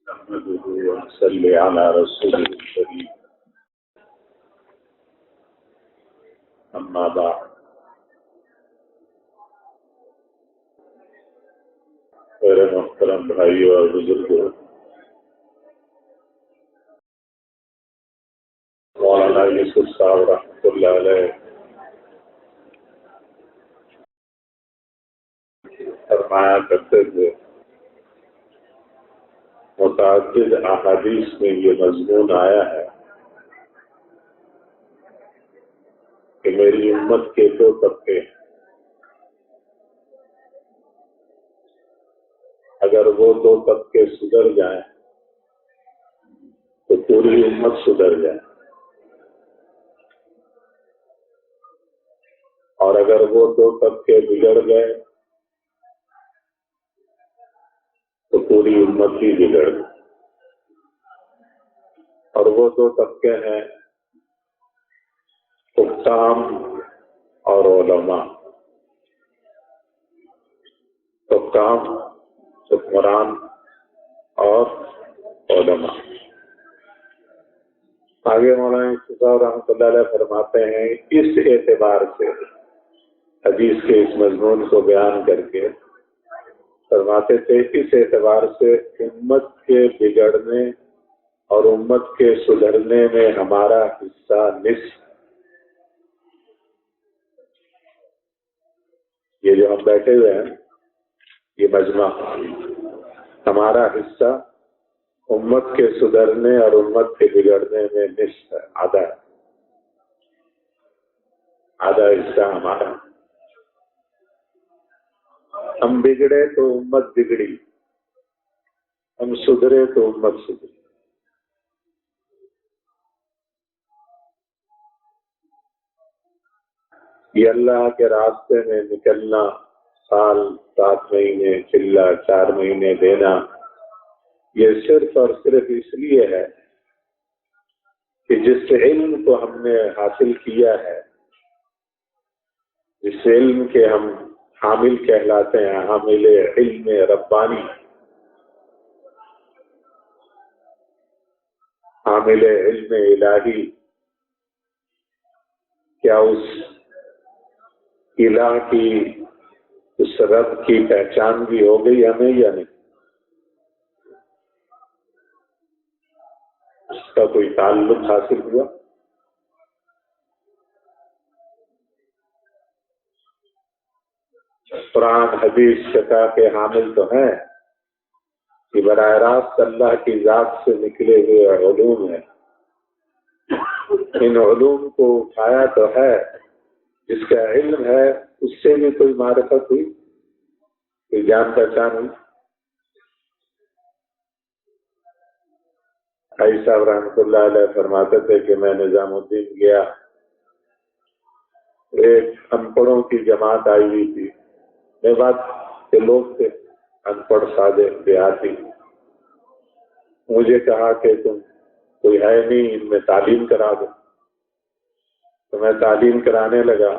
نحمده ونصلي على رسوله الكريم اما بعد میرے محترم بھائیوں اور بزرگوں، مولانا یوسف صاحب رحمۃ اللہ علیہ فرمایا کرتے تھے، متعدد احادیث میں یہ مضمون آیا ہے کہ میری امت کے دو طبقے ہیں، اگر وہ دو طبقے سدھر جائیں تو پوری امت سدھر جائے، اور اگر وہ دو طبقے بگڑ گئے تو پوری امت ہی بگڑ گئی۔ اور وہ دو طبقے ہیں حکام اور علماء۔ حکام حکمران اور علماء۔ آگے مولانا یوسف صاحب رحمۃ اللہ علیہ فرماتے ہیں، اس اعتبار سے حدیث کے اس مضمون کو بیان کر کے فرماتے تھے، اس اعتبار سے امت کے بگڑنے اور امت کے سدھرنے میں ہمارا حصہ نصف۔ یہ جو ہم بیٹھے ہوئے ہیں، یہ مجمع، ہمارا حصہ امت کے سدھرنے اور امت کے بگڑنے میں نصف ہے، آدھا ہے، آدھا حصہ ہمارا۔ ہم بگڑے تو امت بگڑی، ہم سدھرے تو امت سدھری۔ یہ اللہ کے راستے میں نکلنا، سال 7 مہینے چلہ 4 مہینے دینا، یہ صرف اور صرف اس لیے ہے کہ جس علم کو ہم نے حاصل کیا ہے، جس علم کے ہم حامل کہلاتے ہیں، حامل علم ربانی، حامل علم الہی، کیا اس الہ کی، اس رب کی پہچان بھی ہو گئی ہمیں یا نہیں؟ اس کا کوئی تعلق حاصل ہوا؟ قرآن حدیث شفا کے حامل تو ہیں کہ براہ راست اللہ کی ذات سے نکلے ہوئے علوم ہیں، ان علوم کو اٹھایا تو ہے، جس کا علم ہے اس سے بھی کوئی معرفت ہوئی، کوئی جان پہچان ہوئی۔ بھائی صاحب رحمۃ اللہ علیہ فرماتے تھے کہ میں نظام الدین گیا، ایک ان پڑھوں کی جماعت آئی ہوئی تھی، میرے بات کے لوگ تھے، ان پڑھ سادے دیہاتی۔ مجھے کہا کہ تم کوئی ہے نہیں، ان میں تعلیم کرا دو، تو میں تعلیم کرانے لگا۔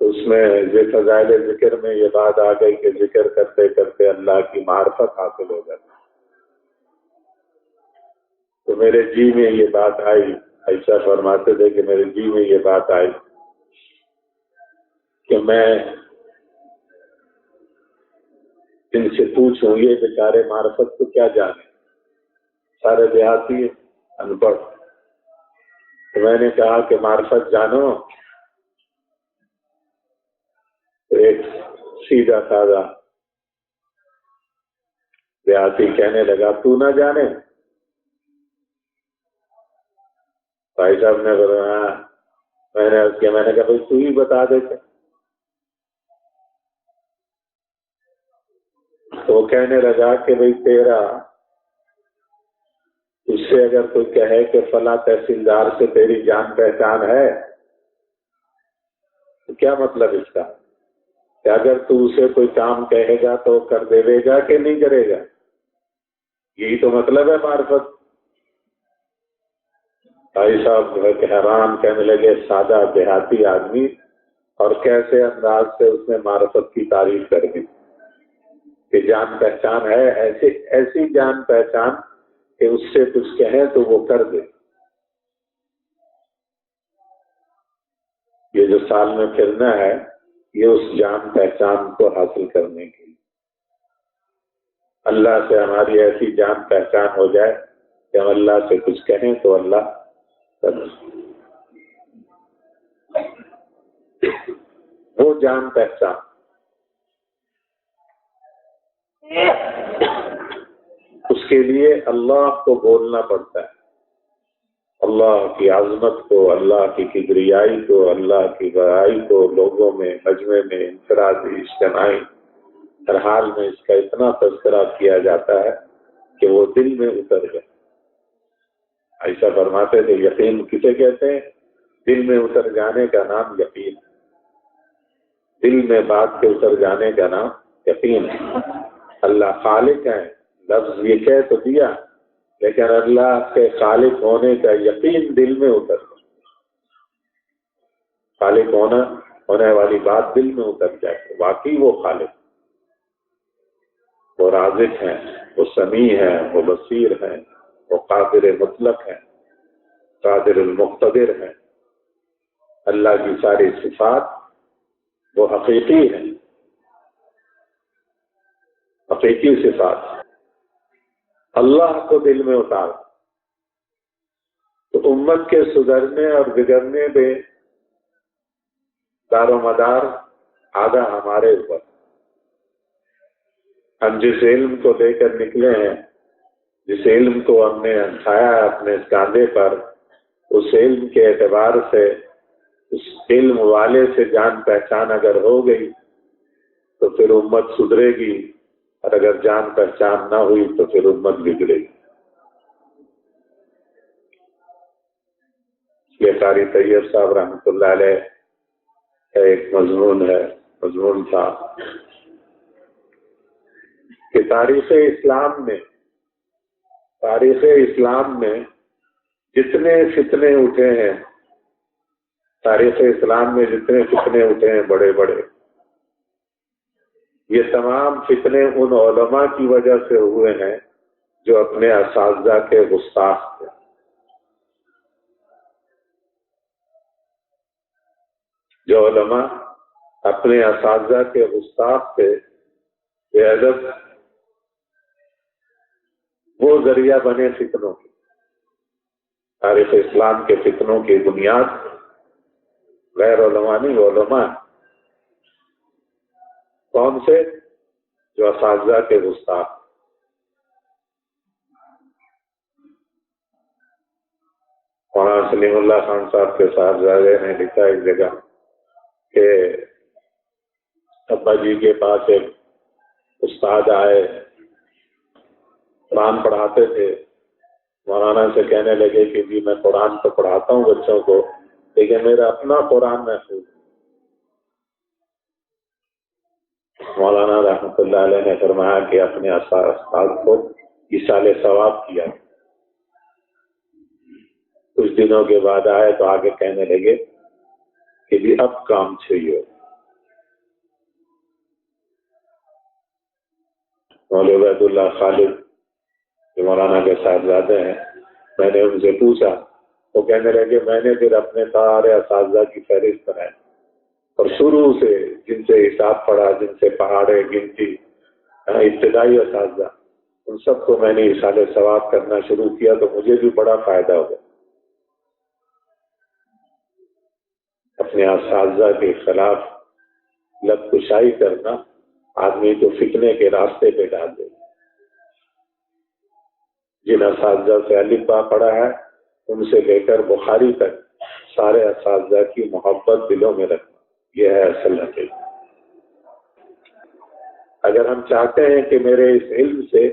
تو اس میں فضائل ذکر میں یہ بات آ گئی کہ ذکر کرتے کرتے اللہ کی معرفت حاصل ہو جاتی۔ تو میرے جی میں یہ بات آئی، ایسا فرماتے تھے کہ میرے جی میں یہ بات آئی کہ میں ان سے پوچھوں، یہ بیچارے معرفت کو کیا جانے، سارے دیہاتی ان پڑھ۔ تو میں نے کہا کہ معرفت جانو؟ تو ایک سیدھا سادہ دیہاتی کہنے لگا، تو نہ جانے؟ بھائی صاحب نے بتایا، میں نے کہا بھائی تو ہی بتا دیتے۔ تو وہ کہنے لگا کہ بھائی تیرا، اس سے اگر کوئی کہے کہ فلاں تحصیلدار سے تیری جان پہچان ہے تو کیا مطلب اس کا؟ کہ اگر تو اسے کوئی کام کہے گا تو کر دے گا کہ نہیں کرے گا؟ یہی تو مطلب ہے معرفت۔ بھائی صاحب جو ہے کہ حیران، کہنے لگے سادہ دیہاتی آدمی، اور کیسے انداز سے اس نے معرفت کی تعریف کر دی۔ کہ جان پہچان ہے، ایسی جان پہچان کہ اس سے کچھ کہیں تو وہ کر دے. یہ جو سال میں پھرنا ہے یہ اس جان پہچان کو حاصل کرنے کے لیے. اللہ سے ہماری ایسی جان پہچان ہو جائے کہ ہم اللہ سے کچھ کہیں تو اللہ کر دے. وہ جان پہچان اس کے لیے اللہ کو بولنا پڑتا ہے، اللہ کی عظمت کو، اللہ کی کبریائی کو، اللہ کی بڑائی کو لوگوں میں، مجمع میں، انفرادی، اجتماعی، ہر حال میں اس کا اتنا تذکرہ کیا جاتا ہے کہ وہ دل میں اتر جائے. ایسا فرماتے تھے یقین کسے کہتے ہیں؟ دل میں اتر جانے کا نام یقین. دل میں بات کے اتر جانے کا نام یقین. اللہ خالق ہے، لفظ یہ کہہ تو دیا، لیکن اللہ کے خالق ہونے کا یقین دل میں اتر. خالق ہونے والی بات دل میں اتر جائے، واقعی وہ خالق، وہ رازق ہیں، وہ سمیع ہیں، وہ بصیر ہیں، وہ قادر مطلق ہیں، قادر المقتدر ہیں. اللہ کی ساری صفات وہ حقیقی ہیں، حقیقی صفات. اللہ کو دل میں اتار تو امت کے سدھرنے اور بگڑنے میں دار و مدار آدھا ہمارے اوپر. ہم جس علم کو لے کر نکلے ہیں، جس علم کو ہم نے اٹھایا اپنے کاندھے پر، اس علم کے اعتبار سے، اس علم والے سے جان پہچان اگر ہو گئی تو پھر امت سدھرے گی، اور اگر جان پہچان نہ ہوئی تو پھر امت بگڑے گی. یہ قاری طیب صاحب رحمۃ اللہ علیہ کا ایک مضمون تھا کہ تاریخ اسلام میں جتنے فتنے اٹھے ہیں، تاریخ اسلام میں جتنے فتنے اٹھے ہیں بڑے بڑے، یہ تمام فتنے ان علماء کی وجہ سے ہوئے ہیں جو اپنے اساتذہ کے گستاخ تھے. جو علماء اپنے اساتذہ کے گستاخ تھے، بے ادب، وہ ذریعہ بنے فتنوں کی. تاریخ اسلام کے فتنوں کی بنیاد غیر علماء نہیں، علماء. کون سے؟ جو اساتذہ کے گستاخ. مولانا سلیم اللہ خان صاحب کے صاحبزادے نے لکھا ایک جگہ کہ ابا جی کے پاس ایک استاد آئے، قرآن پڑھاتے تھے. مولانا سے کہنے لگے کہ جی میں قرآن تو پڑھاتا ہوں بچوں کو، لیکن میرا اپنا قرآن محفوظ. مولانا رحمۃ اللہ علیہ نے فرمایا کہ اپنے استاد کو ایصال ثواب کیا. کچھ دنوں کے بعد آئے تو آگے کہنے لگے کہ جی اب کام چاہیے. مولوی عبید اللہ خالد جو مولانا کے صاحبزادے ہیں، میں نے ان سے پوچھا، وہ کہنے لگے میں نے پھر اپنے سارے اساتذہ کی فہرست بنائی اور شروع سے جن سے حساب پڑھا، جن سے پہاڑے گنتی، ابتدائی اساتذہ، ان سب کو میں نے ایصال ثواب کرنا شروع کیا تو مجھے بھی بڑا فائدہ ہوا. اپنے اساتذہ کے خلاف لب کشائی کرنا آدمی کو فتنے کے راستے پہ ڈال دے. جن اساتذہ سے الف با پڑھا ہے ان سے لے کر بخاری تک سارے اساتذہ کی محبت دلوں میں رکھنا، یہ ہے اصل حقیقت. اگر ہم چاہتے ہیں کہ میرے اس علم سے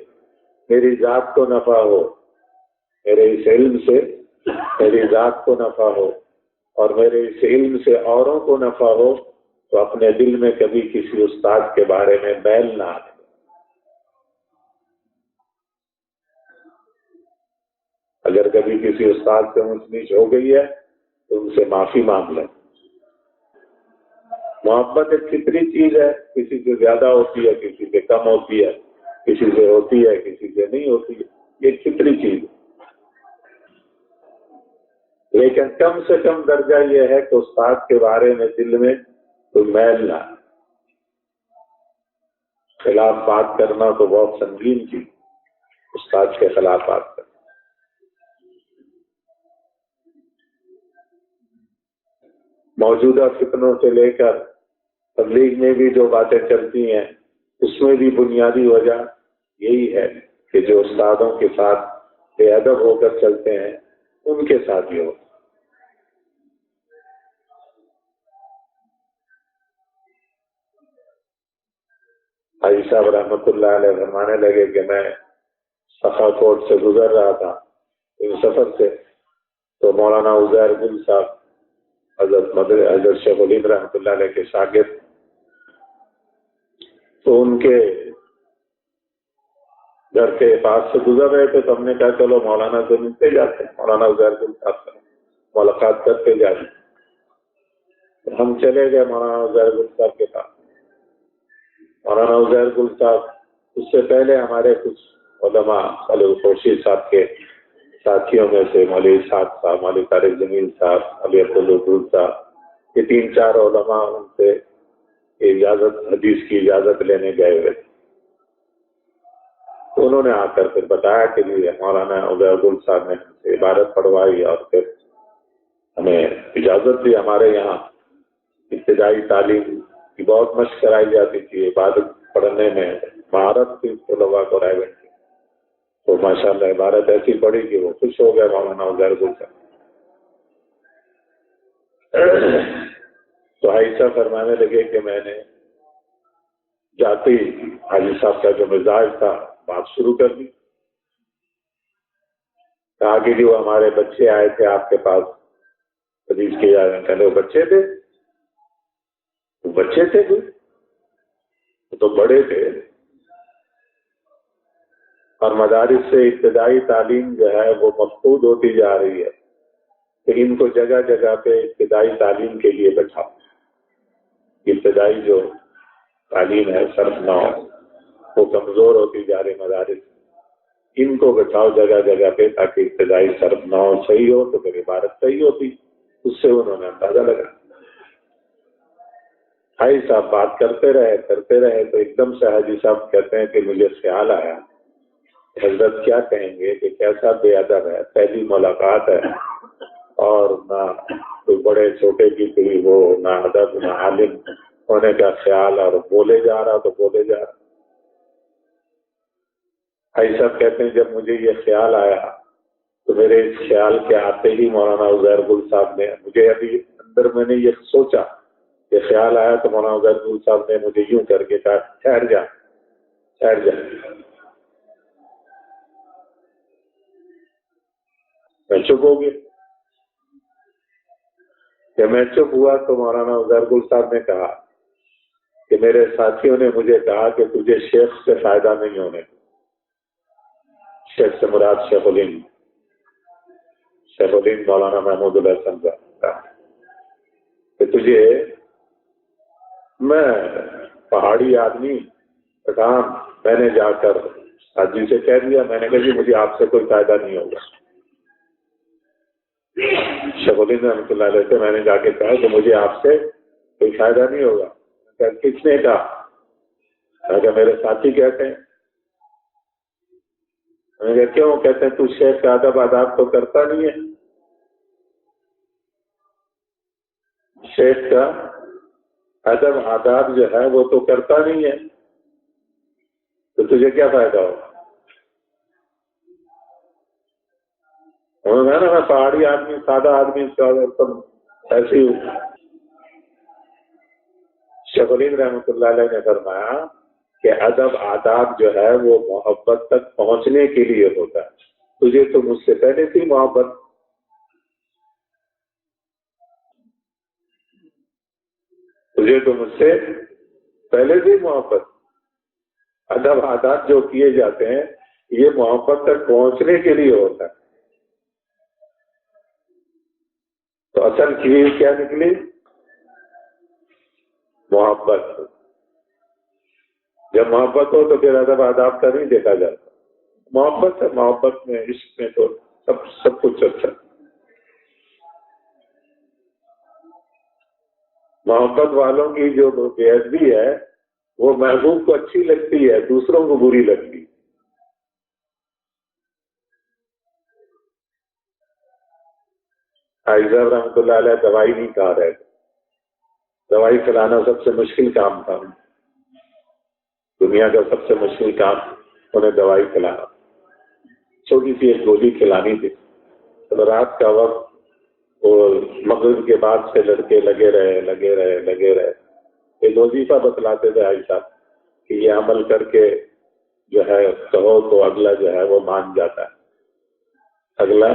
میری ذات کو نفع ہو، میرے اس علم سے میری ذات کو نفع ہو اور میرے اس علم سے اوروں کو نفع ہو، تو اپنے دل میں کبھی کسی استاد کے بارے میں میل نہ آئے. اگر کبھی کسی استاد سے اونچ نیچ ہو گئی ہے تو ان سے معافی مانگ لیں. محبت ایک فطری چیز ہے، کسی سے زیادہ ہوتی ہے، کسی سے کم ہوتی ہے، کسی سے ہوتی ہے، کسی سے نہیں ہوتی ہے، یہ ایک فطری چیز ہے۔ لیکن کم سے کم درجہ یہ ہے کہ استاد کے بارے میں دل میں کوئی میل نہ، خلاف بات کرنا تو بہت سنگین چیز، استاد کے خلاف بات کرنا۔ موجودہ فتنوں سے لے کر تبلیغ میں بھی جو باتیں چلتی ہیں، اس میں بھی بنیادی وجہ یہی ہے کہ جو استادوں کے ساتھ بے ادب ہو کر چلتے ہیں ان کے ساتھ یہ ہو۔ حاجی صاحب رحمۃ اللہ علیہ فرمانے لگے کہ میں سخا کوٹ سے گزر رہا تھا ان سفر سے، تو مولانا عزیر گل صاحب حضرت شیخ الہند رحمۃ اللہ علیہ کے شاگرد، تو ان کے گھر کے پاس سے گزر رہے تھے، تو ہم نے کہا چلو مولانا سے ملتے جاتے ہیں، مولانا عزیر گل صاحب سے ملاقات کرتے جاتے ہیں۔ ہم چلے گئے مولانا عزیر گل صاحب کے پاس۔ مولانا عزیر گل صاحب اس سے پہلے ہمارے کچھ علماء علی خورشید صاحب کے ساتھیوں میں سے مولوی اسحاق صاحب، مولوی طارق جمیل صاحب، مولوی عبدالوجود صاحب، یہ 3-4 علماء ان سے اجازت، حدیث کی اجازت لینے گئے ہوئے تھے۔ تو انہوں نے آ کر پھر بتایا کہ مولانا عزیر گل صاحب نے ہم سے عبارت پڑھوائی اور پھر ہمیں اجازت دی۔ ہمارے یہاں ابتدائی تعلیم کی بہت مشق کرائی جاتی تھی، عبادت پڑھنے میں مہارت تھی طلباء کو رائے بن کی، تو ماشاءاللہ عبارت ایسی پڑھی کہ وہ خوش ہو گئے مولانا عزیر گل صاحب۔ تو عائشہ فرمانے لگے کہ میں نے جاتے ہی حاجی صاحب کا جو مزاج تھا بات شروع کر دی، کہا کہ جو ہمارے بچے آئے تھے آپ کے پاس حدیث کی جا رہے ہیں، کہنے وہ بچے تھے، وہ بچے تھے کوئی، وہ تو بڑے تھے، اور مدارس سے ابتدائی تعلیم جو ہے وہ مفقود ہوتی جا رہی ہے، تو ان کو جگہ جگہ پہ ابتدائی تعلیم کے لیے بچاؤ۔ ابتدائی جو تعلیم ہے صرف نہ ہو، وہ کمزور ہوتی جا رہی مدارس، ان کو بچاؤ جگہ جگہ پہ تاکہ ابتدائی صرف نہ ہو صحیح ہو تو پھر عبارت صحیح ہوتی۔ اس سے انہوں نے اندازہ لگا۔ حاجی صاحب بات کرتے رہے تو ایک دم سے حاجی صاحب کہتے ہیں کہ مجھے خیال آیا حضرت کیا کہیں گے کہ کیسا بے ادب ہے، پہلی ملاقات ہے اور نہ کوئی بڑے چھوٹے کی کوئی وہ، نہ ادب نہ عالم ہونے کا خیال، اور بولے جا رہا تو بولے جا رہا۔ حاجی صاحب کہتے ہیں جب مجھے یہ خیال آیا تو میرے اس خیال کے آتے ہی مولانا عزیر گل صاحب نے مجھے، ابھی اندر میں نے یہ سوچا، یہ خیال آیا تو مولانا عزیر گل صاحب نے مجھے یوں کر کے کہا ٹھہر جا ٹھہر جا۔ میں چپ ہو گیا۔ کہ میں چپ ہوا تو مولانا عزیر گل صاحب نے کہا کہ میرے ساتھیوں نے مجھے کہا کہ تجھے شیخ سے فائدہ نہیں ہونے، شیخ سے مراد شیخ الہند مولانا محمود الحسن کا کہا کہ تجھے، میں پہاڑی آدمی پٹھان، میں نے جا کر حاجی سے کہہ دیا، میں نے کہا جی مجھے آپ سے کوئی فائدہ نہیں ہوگا۔ شیخ الہند رحمۃ اللہ علیہ سے میں نے جا کے کہا کہ مجھے آپ سے کوئی فائدہ نہیں ہوگا۔ کس نے کہا؟ میں کہا میرے ساتھی کہتے ہیں۔ میں نے کہا کیوں؟ کہتے ہیں تو شیخ کا ادب آداب تو کرتا نہیں ہے، شیخ کا ادب آداب جو ہے وہ تو کرتا نہیں ہے، تو تجھے کیا فائدہ ہوگا؟ انہوں نے نا میں پہاڑی آدمی، سادہ آدمی، سب ایسے ہی۔ شیخ الہند رحمۃ اللہ علیہ نے فرمایا کہ ادب آداب جو ہے وہ محبت تک پہنچنے کے لیے ہوتا ہے، تجھے تو مجھ سے پہلے تھی محبت، تجھے تو مجھ سے پہلے تھی محبت۔ ادب آداب جو کیے جاتے ہیں یہ محبت تک پہنچنے کے لیے ہوتا ہے۔ تو اصل چیز کیا نکلی؟ محبت. جب محبت ہو تو پھر ادب آداب کا نہیں دیکھا جاتا. محبت ہے، محبت میں عشق میں تو سب کچھ اچھا. محبت والوں کی جو بے ادبی ہے وہ محبوب کو اچھی لگتی ہے، دوسروں کو بری لگتی. حاجی صاحب رحمۃ اللہ علیہ دوائی نہیں کھا رہے تھے. دوائی کھلانا سب سے مشکل کام تھا. دنیا کا سب سے مشکل کام انہیں دوائی کھلانا. چھوٹی سی ایک گولی کھلانی تھی. تو رات کا وقت اور مغرب کے بعد سے لڑکے لگے رہے. ایک وظیفہ بتلاتے تھے حاجی صاحب کہ یہ عمل کر کے جو ہے کہو تو اگلا جو ہے وہ مان جاتا ہے، اگلا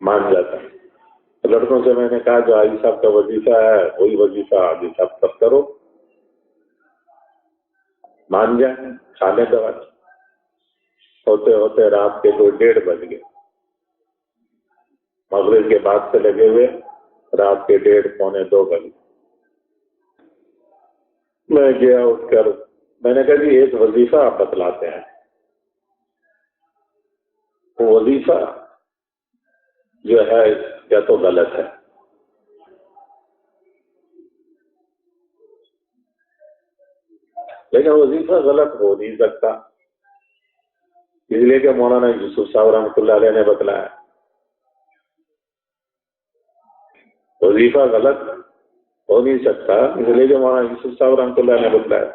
مان جاتا ہے. تو لڑکوں سے میں نے کہا جو حاجی صاحب کا وظیفہ ہے وہی وظیفہ حاجی صاحب سب کرو، مان جائیں، کھانے دوا. ہوتے ہوتے رات کے 2:30 بج گئے. مغرب کے بعد سے لگے ہوئے رات کے 1:30 پونے 2 بجے. میں گیا اٹھ کر، میں نے کہا جی ایک وظیفہ آپ بتلاتے ہیں. وہ وظیفہ جو ہے یا تو غلط ہے. لیکن وظیفہ غلط ہو نہیں سکتا، اس لیے کہ مولانا یوسف صاحب رحمۃ اللہ علیہ نے بتلایا. وظیفہ غلط ہو نہیں سکتا اس لیے کہ مولانا یوسف صاحب رحمۃ اللہ نے بتلایا.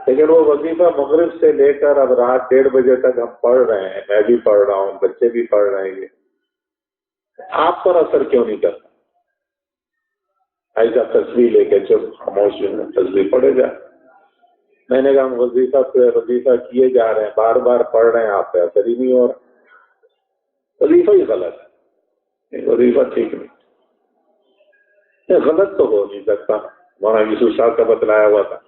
لیکن وہ وظیفہ مغرب سے لے کر اب رات 1:30 بجے تک ہم پڑھ رہے ہیں، میں بھی پڑھ رہا ہوں، بچے بھی پڑھ رہے ہیں، آپ پر اثر کیوں نہیں کرتا؟ ایسا تصویر لے کے چپ خاموش تصویر پڑھے جا. میں نے کہا ہم وظیفہ کیے جا رہے ہیں، بار بار پڑھ رہے ہیں، آپ پہ اثر ہی نہیں ہو رہا. وظیفہ ہی غلط ہے، وظیفہ ٹھیک نہیں. غلط تو ہو نہیں سکتا، مولانا یوسف صاحب کا بتلایا ہوا تھا.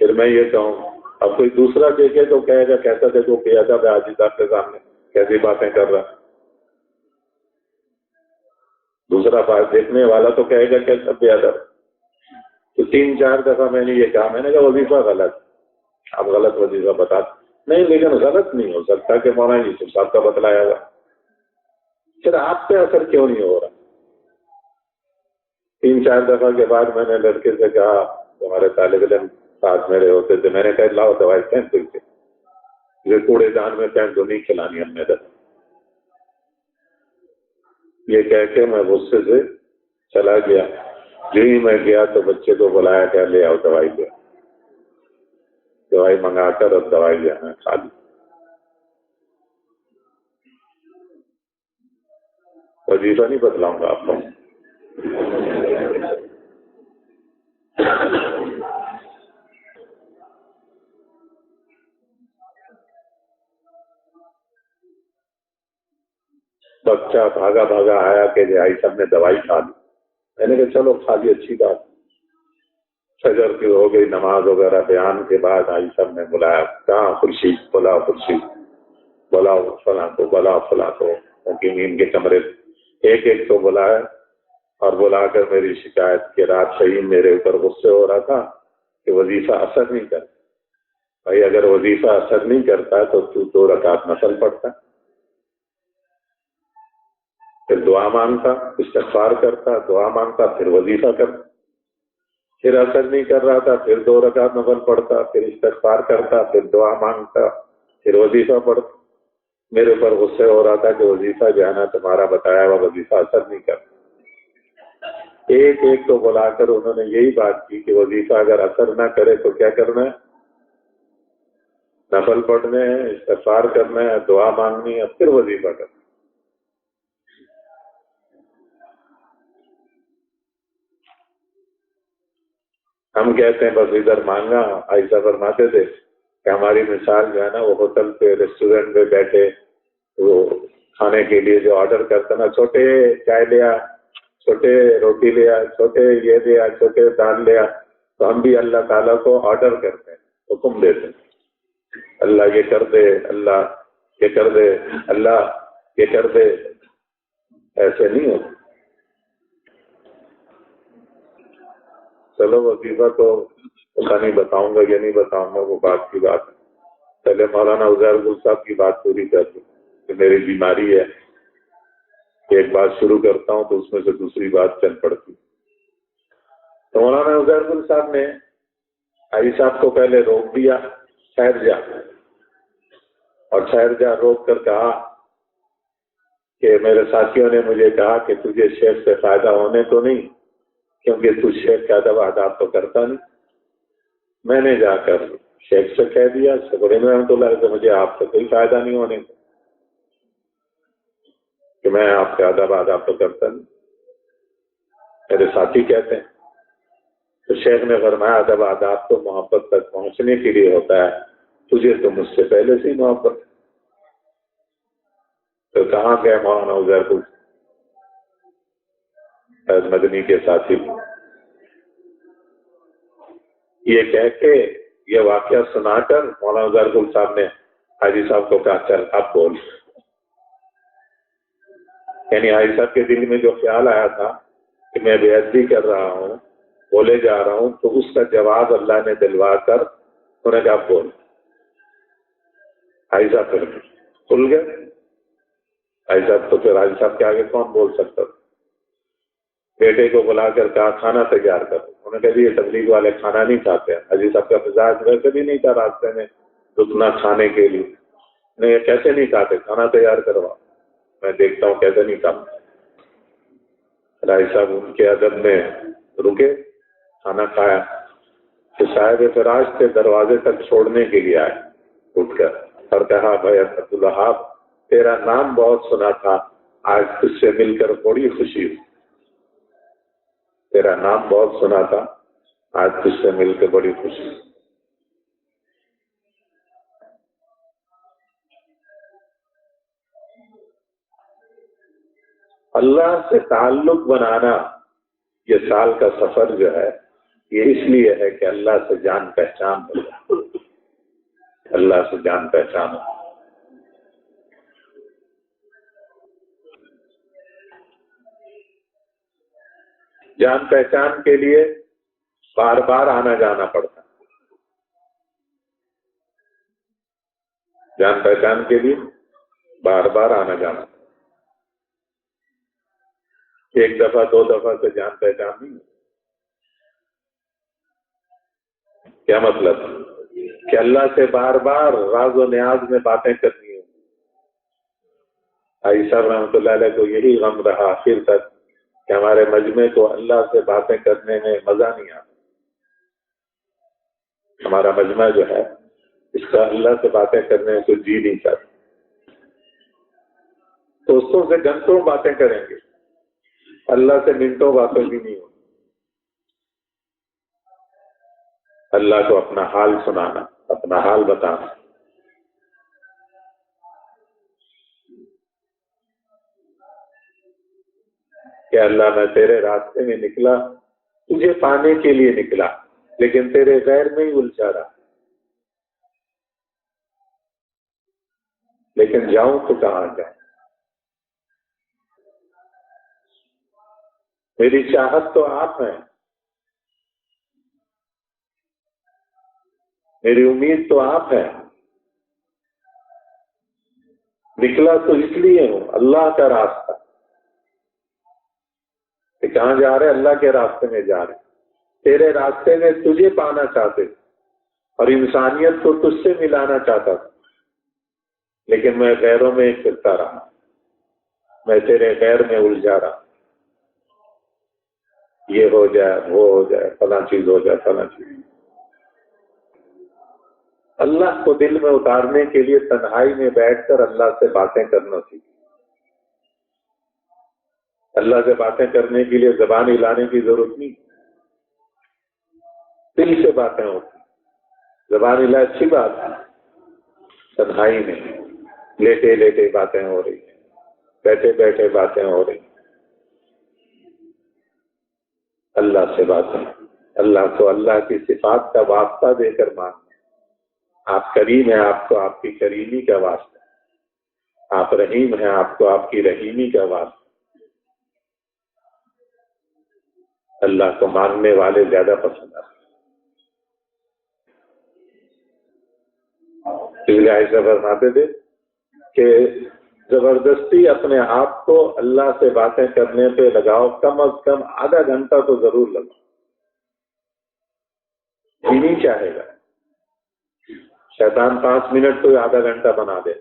پھر میں یہ کہوں اب کوئی دوسرا دیکھے تو کہے گا کیسا دیکھو بے ادب ہے حاجی صاحب کے سامنے کیسی باتیں کر رہا. دوسرا بات دیکھنے والا تو کہے گا کیسا بے ادب. تو 3-4 دفعہ میں نے یہ کہا، میں نے کہا وظیفہ غلط، اب غلط وظیفہ بتا نہیں. لیکن غلط نہیں ہو سکتا کہ مولانا یوسف صاحب کا بتلایا ہوا. پھر آپ پہ اثر کیوں نہیں ہو رہا؟ 3-4 دفعہ کے بعد میں نے لڑکے سے کہا، ہمارے طالب علم ساتھ میرے ہوتے تھے، میں نے کہا لاؤ دوائی پھینک دو، یہ کوڑے دان میں پھینک دو، نہیں کھلانی ہم نے دوائی. یہ کہہ کے میں غصے سے چلا گیا. جو ہی میں گیا تو بچے کو بلایا کہ لے آؤ دوائی دے. دوائی منگا کر اب دوائی لینا کھا لی. وظیفہ نہیں بتلاؤں گا آپ کو. بچہ بھاگا آیا کہ بھائی صاحب نے دوائی کھا لی. میں نے کہا چلو کھا لی، اچھی بات. فجر کی ہو گئی، نماز وغیرہ بیان کے بعد بھائی صاحب نے بلایا، کہاں خورشید؟ بلاؤ خورشید، بلاؤ فلاں تو ان کے کمرے ایک تو بلایا اور بلا کر میری شکایت کی رات سے ہی میرے اوپر غصے ہو رہا تھا کہ وظیفہ اثر نہیں کرتا. بھائی اگر وظیفہ اثر نہیں کرتا تو 2 رکعت نفل پڑھتا، پھر دعا مانگتا، استغفار کرتا، دعا مانگتا، پھر وظیفہ کرتا. پھر اثر نہیں کر رہا تھا، پھر 2 رکعت نفل پڑھتا، پھر استغفار کرتا، پھر دعا مانگتا، پھر وظیفہ پڑھتا. میرے اوپر غصے ہو رہا تھا کہ وظیفہ جو ہے نا تمہارا بتایا ہوا وظیفہ اثر نہیں کرتا. ایک تو بلا کر انہوں نے یہی بات کی کہ وظیفہ اگر اثر نہ کرے تو کیا کرنا ہے؟ نفل پڑھنے ہیں، استغفار کرنا ہے، دعا مانگنی ہے، پھر وظیفہ کرنا. ہم کہتے ہیں بس ادھر مانگا. ایسا فرماتے تھے کہ ہماری مثال جو ہے نا وہ ہوٹل پہ ریسٹورینٹ پہ بیٹھے وہ کھانے کے لیے جو آرڈر کرتا نا، چھوٹے چائے لیا، چھوٹے روٹی لیا، چھوٹے یہ لیا، چھوٹے دال لیا. تو ہم بھی اللہ تعالیٰ کو آرڈر کرتے ہیں، حکم دیتے ہیں، اللہ یہ کر دے، اللہ یہ کر دے، اللہ یہ کر دے. ایسے نہیں ہوتا. چلو وظیفہ تو پتا نہیں بتاؤں گا یا نہیں بتاؤں گا، وہ بات کی بات ہے. پہلے مولانا عزیر گل صاحب کی بات پوری کر دوں کہ میری بیماری ہے، ایک بات شروع کرتا ہوں تو اس میں سے دوسری بات چل پڑتی. تو مولانا عزیر گل صاحب نے حاجی صاحب کو پہلے روک دیا، ٹھہر جا، اور ٹھہر جا روک کر کہا کہ میرے ساتھیوں نے مجھے کہا کہ تجھے شیخ سے فائدہ ہونے تو نہیں، کیونکہ تو شیخ کا ادب آداب تو کرتا نہیں. میں نے جا کر شیخ سے کہہ دیا شکر رحمۃ اللہ کہ مجھے آپ سے کوئی فائدہ نہیں ہونے کا، کہ میں آپ کے ادب آداب تو کرتا نہیں، میرے ساتھی کہتے ہیں. تو شیخ نے فرمایا ادب آداب تو محبت تک پہنچنے کے لیے ہوتا ہے، تجھے تو مجھ سے پہلے سے ہی محبت. تو کہاں گئے مولانا عزیر گل مدنی کے ساتھی، یہ کہہ کے یہ واقعہ سنا کر مولانا عزیر گل صاحب نے حاجی صاحب کو کہا چل اب بول. یعنی حاجی صاحب کے دل میں جو خیال آیا تھا کہ میں بے ادبی کر رہا ہوں، بولے جا رہا ہوں، تو اس کا جواب اللہ نے دلوا کر انہوں نے کہا بول. حاجی صاحب پھر کھل گئے. حاجی صاحب تو پھر حاجی صاحب کے آگے کون بول سکتا تھا. بیٹے کو بلا کر کہا کھانا تیار کر. انہوں نے کہا جی یہ تبلیغ والے کھانا نہیں کھاتے. حاجی صاحب کا مزاج ویسے بھی نہیں تھا راستے میں رکنا کھانے کے لیے. نہیں کیسے نہیں کھاتے، کھانا تیار کروا، میں دیکھتا ہوں کیسے نہیں کھاتا. حاجی صاحب ان کے ادب میں رکے، کھانا کھایا. کہ صاحب فراش کے دروازے تک چھوڑنے کے لیے آئے اٹھ کر، اور کہا بھائی عبدالوہاب تیرا نام بہت سنا تھا، آج تجھ سے مل کر بڑی خوشی ہوئی. تیرا نام بہت سنا تھا، آج تجھ سے مل کے بڑی خوشی ہوئی. اللہ سے تعلق بنانا یہ سال کا سفر جو ہے یہ اس لیے ہے کہ اللہ سے جان پہچان ہو جائے. اللہ سے جان پہچان ہو. جان پہچان کے لیے بار بار آنا جانا پڑتا ہے. جان پہچان کے لیے بار بار آنا جانا. ایک دفعہ دو دفعہ سے جان پہچان نہیں. کیا مطلب کہ اللہ سے بار بار راز و نیاز میں باتیں کرنی ہوں. حاجی صاحب رحمۃ اللہ علیہ کو یہی غم رہا آخر تک کہ ہمارے مجمع کو اللہ سے باتیں کرنے میں مزہ نہیں آتا. ہمارا مجمع جو ہے اس کا اللہ سے باتیں کرنے میں کوئی جی نہیں چاہتا. دوستوں سے گھنٹوں باتیں کریں گے، اللہ سے منٹوں باتیں بھی نہیں ہوتی. اللہ کو اپنا حال سنانا، اپنا حال بتانا. کہ اللہ میں تیرے راستے میں نکلا، تجھے پانے کے لیے نکلا، لیکن تیرے غیر میں ہی الجھا رہا. لیکن جاؤں تو کہاں جاؤں؟ میری چاہت تو آپ ہیں، میری امید تو آپ ہیں. نکلا تو اس لیے ہوں اللہ کا راستہ. کہ کہاں جا رہے؟ اللہ کے راستے میں جا رہے. تیرے راستے میں تجھے پانا چاہتے اور انسانیت کو تجھ سے ملانا چاہتا تھا، لیکن میں غیروں میں پھرتا رہا، میں تیرے غیر میں الجھا رہا. یہ ہو جائے، وہ ہو جائے، فلاں چیز ہو جائے، فلاں چیز. اللہ کو دل میں اتارنے کے لیے تنہائی میں بیٹھ کر اللہ سے باتیں کرنا سیکھ. اللہ سے باتیں کرنے کے لیے زبان ہلانے کی ضرورت نہیں، دل سے باتیں ہوتی. زبان ہلا اچھی بات ہے، تنہائی میں لیٹے لیٹے باتیں ہو رہی ہیں، بیٹھے بیٹھے باتیں ہو رہی ہیں. اللہ سے باتیں، اللہ کو اللہ کی صفات کا واسطہ دے کر ماننا. آپ کریم ہیں، آپ کو آپ کی کریمی کا واسطہ. آپ رحیم ہیں، آپ کو آپ کی رحیمی کا واسطہ. اللہ کو ماننے والے زیادہ پسند آتے ہیں۔ اس لیے عائشہ فرماتے تھے کہ زبردستی اپنے آپ کو اللہ سے باتیں کرنے پہ لگاؤ، کم از کم آدھا گھنٹہ تو ضرور لگاؤ، جی نہیں چاہے گا۔ شیطان 5 منٹ تو آدھا گھنٹہ بنا دے،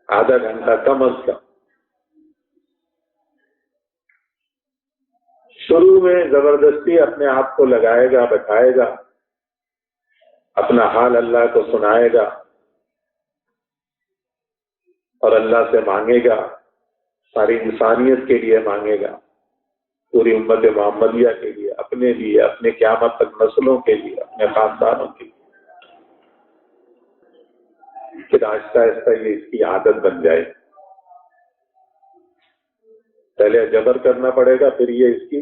آدھا گھنٹہ کم از کم۔ شروع میں زبردستی اپنے آپ کو لگائے گا، بٹھائے گا، اپنا حال اللہ کو سنائے گا اور اللہ سے مانگے گا، ساری انسانیت کے لیے مانگے گا، پوری امت محمدیہ کے لیے، اپنے لیے، اپنے قیامت تک نسلوں کے لیے، اپنے خاندانوں کے لیے۔ پھر آہستہ آہستہ یہ اس کی عادت بن جائے، پہلے جبر کرنا پڑے گا، پھر یہ اس کی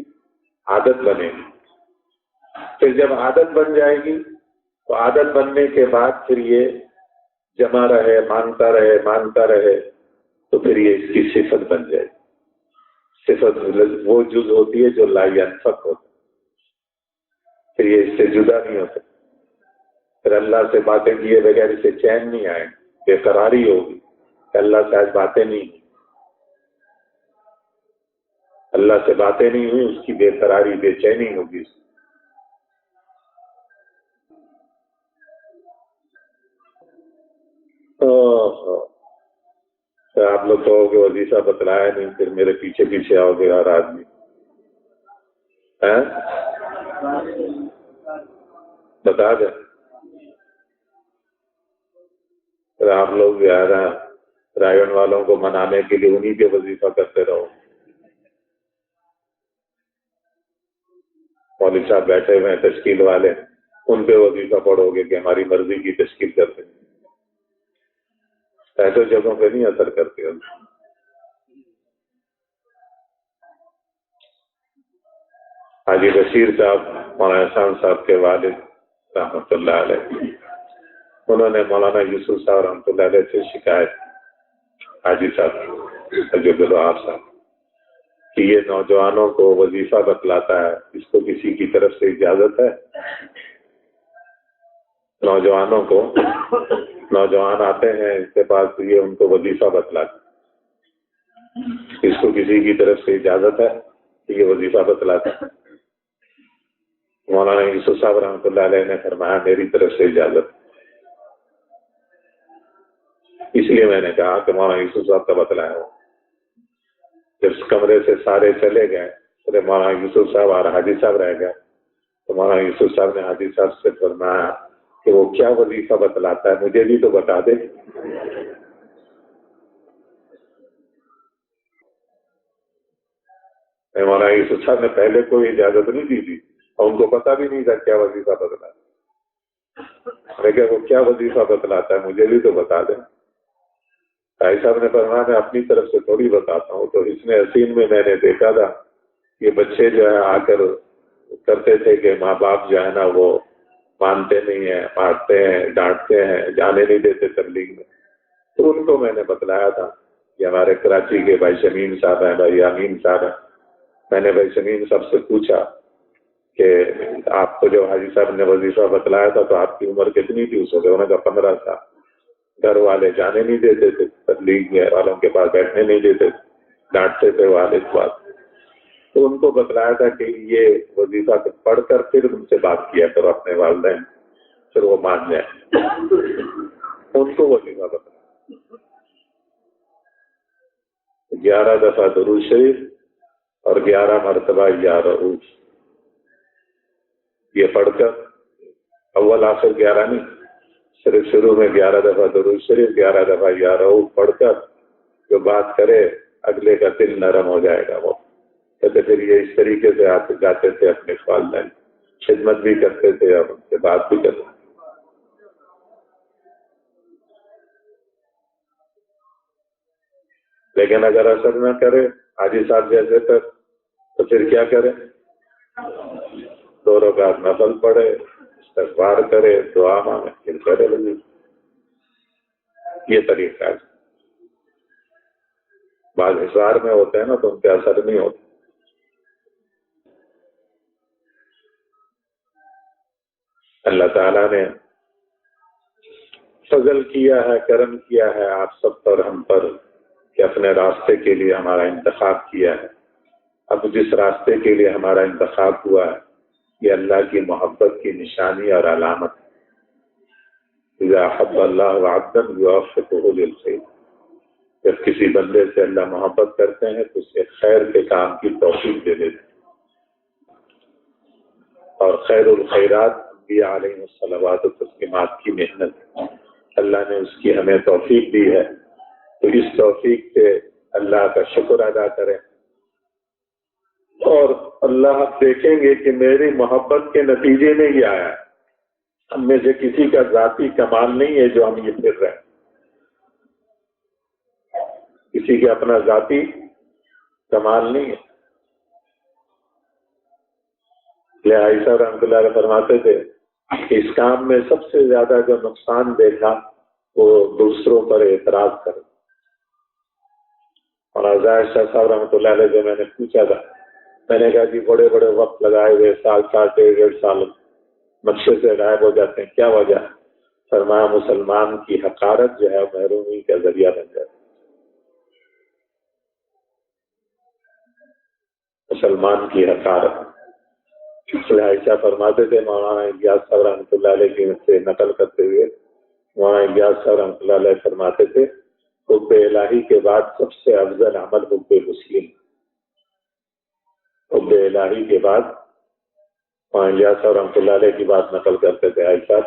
عادت بنے گی۔ پھر جب عادت بن جائے گی تو عادت بننے کے بعد پھر یہ جمع رہے، مانگتا رہے تو پھر یہ اس کی صفت بن جائے گی۔ صفت وہ جز ہوتی ہے جو لا ینفک ہوتا ہے، پھر یہ اس سے جدا نہیں ہوتا۔ پھر اللہ سے باتیں کیے بغیر اسے چین نہیں آئے، بے قراری ہوگی کہ اللہ سے آج باتیں نہیں ہوئی، اللہ سے باتیں نہیں ہوئی، اس کی بے قراری، بے چینی ہوگی۔ آپ لوگ کہو گے وظیفہ بتلایا نہیں، پھر میرے پیچھے پیچھے آؤ گے ہر آدمی، بتا دیں۔ پھر آپ لوگ بھی آ رہے ہیں رائن والوں کو منانے کے لیے انہی کے وظیفہ کرتے رہو۔ مولوی صاحب بیٹھے ہوئے ہیں تشکیل والے، ان پہ وظیفہ پڑھو گے کہ ہماری مرضی کی تشکیل کرتے ہیں۔ ایسے جگہوں پہ نہیں اثر کرتے۔ حاجی بشیر صاحب مولانا احسان صاحب کے والد رحمۃ اللہ علیہ، انہوں نے مولانا یوسف صاحب رحمۃ اللہ علیہ سے شکایت حاجی صاحب جو بلوار صاحب کہ یہ نوجوانوں کو وظیفہ بتلاتا ہے، اس کو کسی کی طرف سے اجازت ہے؟ نوجوانوں کو، نوجوان آتے ہیں اس کے پاس، یہ ان کو وظیفہ بتلاتا ہے، اس کو کسی کی طرف سے اجازت ہے کہ یہ وظیفہ بتلاتا ہے؟ مولانا یوسف صاحب رحمۃ اللہ علیہ نے فرمایا میری طرف سے اجازت۔ اس لیے میں نے کہا کہ مولانا یوسف صاحب کا بتلایا ہو۔ جب اس کمرے سے سارے چلے گئے تو مولانا یوسف صاحب اور حاجی صاحب رہ گئے، تو مولانا یوسف صاحب نے حاجی صاحب سے فرمایا کہ وہ کیا وظیفہ بتلاتا ہے، مجھے بھی تو بتا دے۔ مولانا یوسف صاحب نے پہلے کوئی اجازت نہیں دی تھی اور ان کو پتا بھی نہیں تھا کیا وظیفہ بتلاتا ہے۔ لیکن وہ کیا وظیفہ بتلاتا ہے مجھے بھی تو بتا دیں۔ بھائی صاحب نے فرمایا میں اپنی طرف سے تھوڑی بتاتا ہوں، تو اس میں حسین میں نے دیکھا تھا یہ بچے جو ہے آ کر کرتے تھے کہ ماں باپ جو ہے نا وہ مانتے نہیں ہیں، مارتے ہیں، ڈانٹتے ہیں، جانے نہیں دیتے تبلیغ میں، تو ان کو میں نے بتلایا تھا کہ ہمارے کراچی کے بھائی شمیم صاحب ہیں، بھائی امین صاحب ہیں۔ میں نے بھائی شمیم صاحب سے پوچھا کہ آپ کو جو حاجی صاحب نے وظیفہ بتلایا تھا تو آپ کی عمر کتنی تھی اس وقت؟ انہوں نے کہا 15 سال۔ گھر والے جانے نہیں دیتے تھے، تبلیغ والوں کے پاس بیٹھنے نہیں دیتے تھے، ڈانٹتے تھے والد بات۔ تو ان کو بتلایا تھا کہ یہ وظیفہ پڑھ کر پھر ان سے بات کیا کرو اپنے والدین، پھر وہ مان جائیں۔ ان کو وظیفہ بتلایا 11 دفعہ درود شریف اور 11 مرتبہ یا رؤوف، یہ پڑھ کر اول آخر 11 نہیں، صرف شروع میں 11 دفعہ درود شریف، 11 دفعہ یا رؤوف پڑھ کر جو بات کرے اگلے کا دل نرم ہو جائے گا۔ وہ کہتے پھر یہ اس طریقے سے آپ جاتے تھے اپنے والدین، خدمت بھی کرتے تھے اور ان سے بات بھی کرتے تھے۔ لیکن اگر اثر نہ کرے حاجی صاحب جیسے تک تو پھر کیا کرے؟ 2 رکعت نفل پڑھے، استغفار کرے، دعا مانگے، پھر کرے لگے۔ یہ طریقہ ہے۔ بعض حصار میں ہوتے ہیں نا تو ان پہ اثر نہیں ہوتا. اللہ تعالیٰ نے فضل کیا ہے، کرم کیا ہے آپ سب پر، ہم پر، کہ اپنے راستے کے لیے ہمارا انتخاب کیا ہے. اب جس راستے کے لیے ہمارا انتخاب ہوا ہے یہ اللہ کی محبت کی نشانی اور علامت ہے. اذا احب اللہ عبدا یوفقہ للخیر، جب کسی بندے سے اللہ محبت کرتے ہیں تو اسے خیر کے کام کی توفیق دے دیتے ہیں. اور خیر الخیرات انبیاء علیہ الصلوات و تسلیمات کی محنت ہے. اللہ نے اس کی ہمیں توفیق دی ہے تو اس توفیق سے اللہ کا شکر ادا کریں. اور اللہ دیکھیں گے کہ میری محبت کے نتیجے میں ہی آیا ہے. ہم میں سے کسی کا ذاتی کمال نہیں ہے جو ہم یہ پھر رہے ہیں. کسی کے اپنا ذاتی کمال نہیں ہے. عائشہ رحمۃ اللہ علیہ فرماتے تھے کہ اس کام میں سب سے زیادہ جو نقصان دیکھا وہ دوسروں پر اعتراض کرنا. اور عائشہ صاحب رحمۃ اللہ علیہ سے میں نے پوچھا تھا، میں نے کہا کہ بڑے بڑے وقت لگائے ہوئے سال 1.5 سال نقشے سے غائب ہو جاتے ہیں، کیا وجہ ہے؟ فرمایا مسلمان کی حقارت جو ہے محرومی کا ذریعہ بن جاتی ہے. مسلمان کی حقارت. عائشہ فرماتے تھے، مولانا الیاس صاحب رحمۃ اللہ علیہ کی سے نقل کرتے ہوئے مولانا الیاس صاحب رحمۃ اللہ علیہ فرماتے تھے حب الہی کے بعد سب سے افضل عمل حب مسلم. حب الہی کے بعد مولانا الیاس صاحب رحمۃ اللہ علیہ کی بات نقل کرتے تھے عائشہ،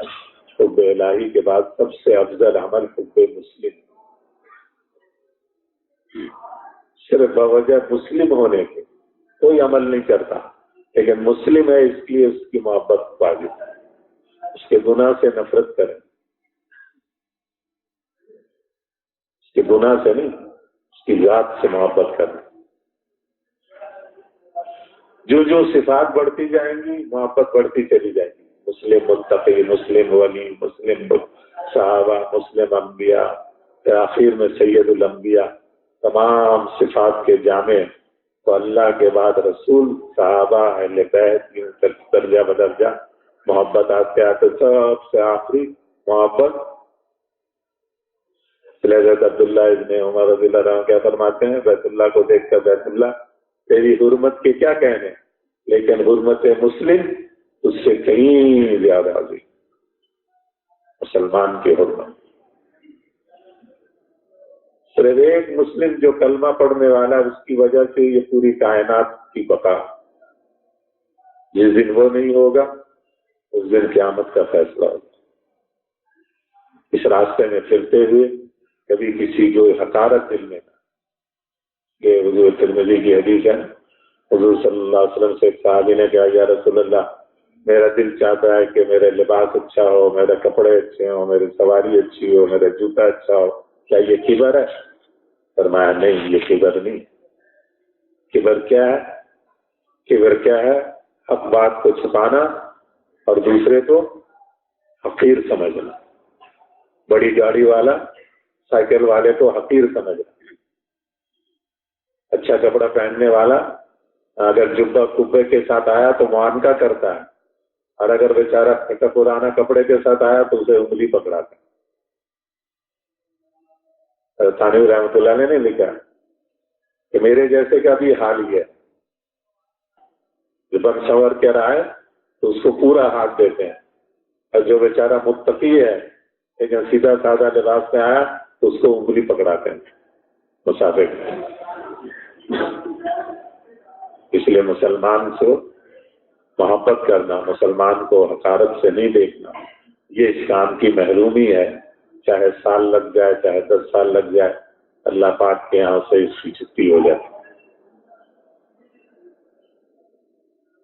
حب الہی کے بعد سب سے افضل عمل حب مسلم. صرف بوجہ مسلم ہونے کے کوئی عمل نہیں کرتا، لیکن مسلم ہے اس لیے اس کی محبت واجب ہے. اس کے گناہ سے نفرت کریں، اس کے گناہ سے نہیں، اس کی ذات سے محبت کریں. جو جو صفات بڑھتی جائیں گی محبت بڑھتی چلی جائے گی. مسلم متقی، مسلم ولی، مسلم صحابہ، مسلم انبیاء، آخر میں سید الانبیاء، تمام صفات کے جامع. تو اللہ کے بعد رسول، صحابہ، اہل بیت، درجہ بدرجہ محبت آتے آتے سب سے آخری محبت. حضرت عبداللہ ابن عمر رضی اللہ عنہ کیا فرماتے ہیں، بیت اللہ کو دیکھ کر بیت اللہ تیری حرمت کے کیا کہنے، لیکن حرمت مسلم اس سے کہیں زیادہ عظیم. مسلمان کی حرمت. صرف ایک مسلم جو کلمہ پڑھنے والا اس کی وجہ سے یہ پوری کائنات کی بقا. جس دن وہ نہیں ہوگا اس دن قیامت کا فیصلہ ہوگا. اس راستے میں پھرتے ہوئے کبھی کسی کو حقارت دل میں نہ. کہ حضور ترمذی کی حدیث ہے، حضور صلی اللہ علیہ وسلم سے ایک صحابی نے کہا یا رسول اللہ میرا دل چاہتا ہے کہ میرے لباس اچھا ہو، میرے کپڑے اچھے ہوں، میری سواری اچھی ہو، میرا جوتا اچھا ہو، کیا یہ کبر ہے؟ فرمایا نہیں، یہ کبر نہیں. کبر کیا ہے؟ کبر کیا ہے؟ حق بات کو چھپانا اور دوسرے کو حقیر سمجھنا. بڑی گاڑی والا سائیکل والے کو حقیر سمجھنا. اچھا کپڑا پہننے والا اگر جبہ کبے کے ساتھ آیا تو معانقہ کرتا ہے، اور اگر بیچارہ پھٹا پرانا کپڑے کے ساتھ آیا تو اسے انگلی پکڑاتا ہے. تھانوی رحمۃ اللہ نے نہیں لکھا کہ میرے جیسے کا بھی حال ہی ہے. جو بن سنور کے رہا ہے تو اس کو پورا ہاتھ دیتے ہیں، اور جو بیچارہ متقی ہے لیکن سیدھا سادہ لباس میں آیا تو اس کو انگلی پکڑاتے ہیں مسافر. اس لیے مسلمان سے محبت کرنا، مسلمان کو حقارت سے نہیں دیکھنا، یہ اس کام کی محرومی ہے. چاہے سال لگ جائے، چاہے 10 سال لگ جائے، اللہ پاک کے یہاں سے اس کی چھٹی ہو جاتی.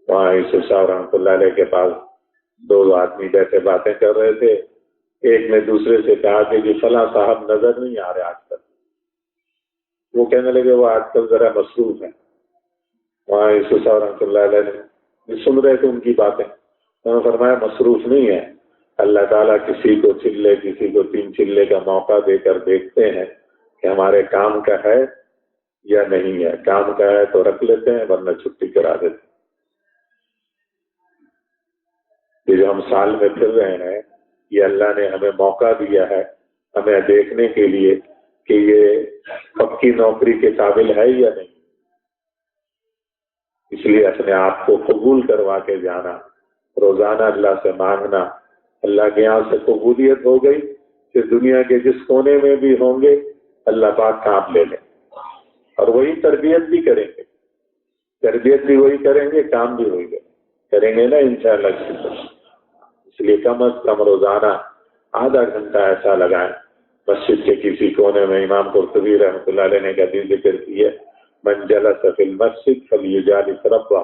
وہاں یوسف صاحب رحمۃ اللہ علیہ کے پاس 2 آدمی بیٹھے باتیں کر رہے تھے. ایک نے دوسرے سے کہا کہ جی فلاں صاحب نظر نہیں آ رہے آج کل. وہ کہنے لگے وہ آج کل ذرا مصروف ہیں. وہاں یوسف صاحب رحمۃ اللہ علیہ نے سن رہے تھے ان کی باتیں. انہوں نے فرمایا مصروف نہیں ہے، اللہ تعالیٰ کسی کو چلے کسی کو 3 چلے کا موقع دے کر دیکھتے ہیں کہ ہمارے کام کا ہے یا نہیں ہے. کام کا ہے تو رکھ لیتے ہیں ورنہ چھٹی کرا دیتے ہیں. یہ جو ہم سال میں پھر رہے ہیں یہ اللہ نے ہمیں موقع دیا ہے ہمیں دیکھنے کے لیے کہ یہ پکی نوکری کے قابل ہے یا نہیں. اس لیے اپنے آپ کو قبول کروا کے جانا, روزانہ اللہ سے مانگنا. اللہ کے یہاں سے قبولیت ہو گئی کہ دنیا کے جس کونے میں بھی ہوں گے اللہ پاک کام لے لیں, اور وہی تربیت بھی کریں گے. تربیت بھی وہی کریں گے, کام بھی وہی کریں گے نا انشاءاللہ. اس لیے کم از کم روزانہ آدھا گھنٹہ ایسا لگائیں. مسجد کے کسی کونے میں امام قرطبی رحمۃ اللہ علیہ نے ایک حدیث ذکر کی ہے, من جلس فی المسجد فلیجالس ربہ,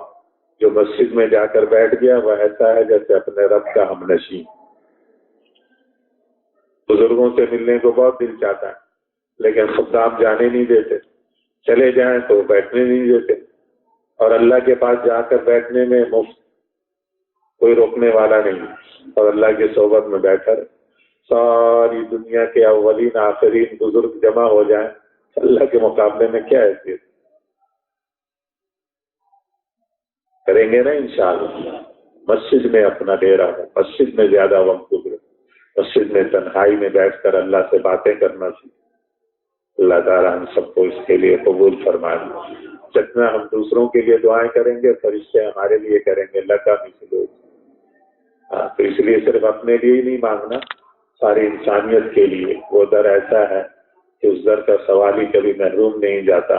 جو مسجد میں جا کر بیٹھ گیا وہ ایسا ہے جیسے اپنے رب کا ہم نشین. بزرگوں سے ملنے کو بہت دل چاہتا ہے لیکن خدام جانے نہیں دیتے, چلے جائیں تو بیٹھنے نہیں دیتے. اور اللہ کے پاس جا کر بیٹھنے میں مفت, کوئی روکنے والا نہیں. اور اللہ کی صحبت میں بیٹھ کر ساری دنیا کے اولین آخرین بزرگ جمع ہو جائیں, اللہ کے مقابلے میں کیا حیثیت. کریں گے نا انشاءاللہ. مسجد میں اپنا ڈیرا ہو, مسجد میں زیادہ وقت گزرے, مسجد میں تنہائی میں بیٹھ کر اللہ سے باتیں کرنا سیکھیں. اللہ تعالیٰ ہم سب کو اس کے لیے قبول فرمائے. جتنا ہم دوسروں کے لیے دعائیں کریں گے فرشتے ہمارے لیے کریں گے. اللہ کا مثل. تو اس لیے صرف اپنے لیے ہی نہیں مانگنا, ساری انسانیت کے لیے. وہ در ایسا ہے کہ اس در کا سوالی کبھی محروم نہیں جاتا,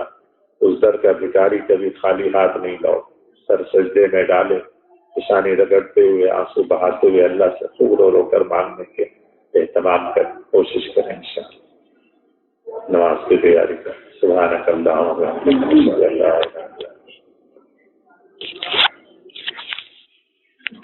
اس در کا بھکاری کبھی خالی ہاتھ نہیں لوٹ. سر سجدے میں ڈالے, پیشانی رگڑتے ہوئے, آنسو بہاتے ہوئے اللہ سے خوب رو رو کر مانگنے کے اہتمام کرنے کوشش کریں انشاءاللہ. نماز کی تیاری کریں. سبحانک اللہم و بحمدک.